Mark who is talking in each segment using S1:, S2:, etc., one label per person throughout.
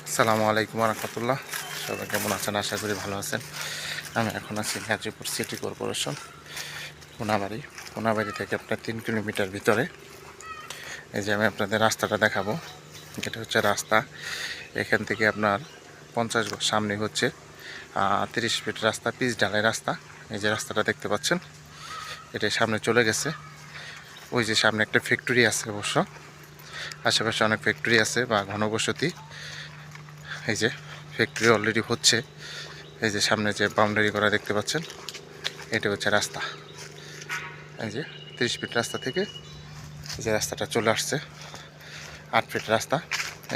S1: আসসালামু আলাইকুম রহমতুল্লাহ। সবাই কেমন আছেন? আশা করি ভালো আছেন। আমি এখন আছি গাজীপুর সিটি কর্পোরেশন কোনাবাড়ি থেকে আপনার 3 কিলোমিটার ভিতরে। এই যে আমি আপনাদের রাস্তাটা দেখাবো। এটা হচ্ছে রাস্তা। এখান থেকে আপনার 50 গজ সামনে হচ্ছে 30 ফিট রাস্তা, পিচ ঢালাই রাস্তা। এই যে রাস্তাটা দেখতে পাচ্ছেন, এটা সামনে চলে গেছে। ওই যে সামনে একটা ফ্যাক্টরি আছে, অবশ্য আশেপাশে অনেক ফ্যাক্টরি আছে বা ঘনবসতি। এই যে ফ্যাক্টরি অলরেডি হচ্ছে। এই যে সামনে যে বাউন্ডারি করা দেখতে পাচ্ছেন, এটা হচ্ছে রাস্তা। এই যে 30 ফিট রাস্তা থেকে এই যে রাস্তাটা চলে আসছে 8 ফিট রাস্তা।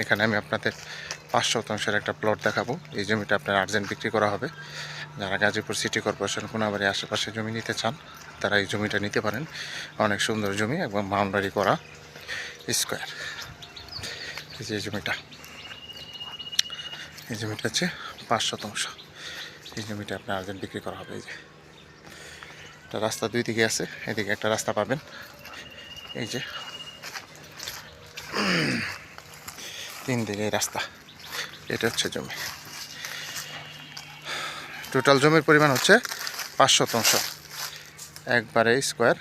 S1: এখানে আমি আপনাদের 5 শতাংশের একটা প্লট দেখাবো। এই জমিটা আপনার আর্জেন্ট বিক্রি করা হবে। যারা গাজীপুর সিটি কর্পোরেশন কোনাবাড়ি আশেপাশে জমি নিতে চান, তারা এই জমিটা নিতে পারেন। অনেক সুন্দর জমি এবং বাউন্ডারি করা স্কোয়ার। এই যে জমিটা হচ্ছে 5 শতাংশ। এই জমিটা আপনার আর্জেন্ট বিক্রি করা হবে। এই যে একটা রাস্তা দুই দিকে আছে, এদিকে একটা রাস্তা পাবেন। এই যে 3 দিকে রাস্তা। এটা হচ্ছে জমি। টোটাল জমির পরিমাণ হচ্ছে 5 শতাংশ, একবারে স্কোয়ার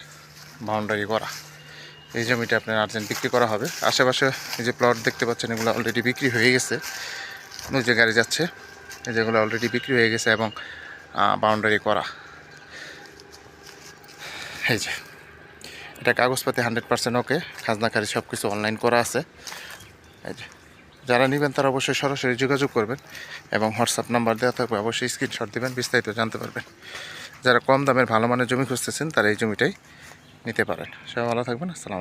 S1: বাউন্ডারি করা। এই জমিটা আপনার আর্জেন্ট বিক্রি করা হবে। আশেপাশে এই যে প্লট দেখতে পাচ্ছেন, এগুলো অলরেডি বিক্রি হয়ে গেছে। ওই যে গাড়ি যাচ্ছে, এই যেগুলো অলরেডি বিক্রি হয়ে গেছে এবং বাউন্ডারি করা। এই যে এটা কাগজপাতি 100% ওকে, খাজনাকারী সব কিছু অনলাইন করা আছে। এই যে যারা নেবেন তারা অবশ্যই সরাসরি যোগাযোগ করবেন এবং হোয়াটসঅ্যাপ নাম্বার দেওয়া থাকবে, অবশ্যই স্ক্রিনশট দেবেন, বিস্তারিত জানতে পারবেন। যারা কম দামের ভালো মানের জমি খুঁজতেছেন, তারা এই জমিটাই নিতে পারেন। সবাই ভালো থাকবেন। আসসালামু আলাইকুম।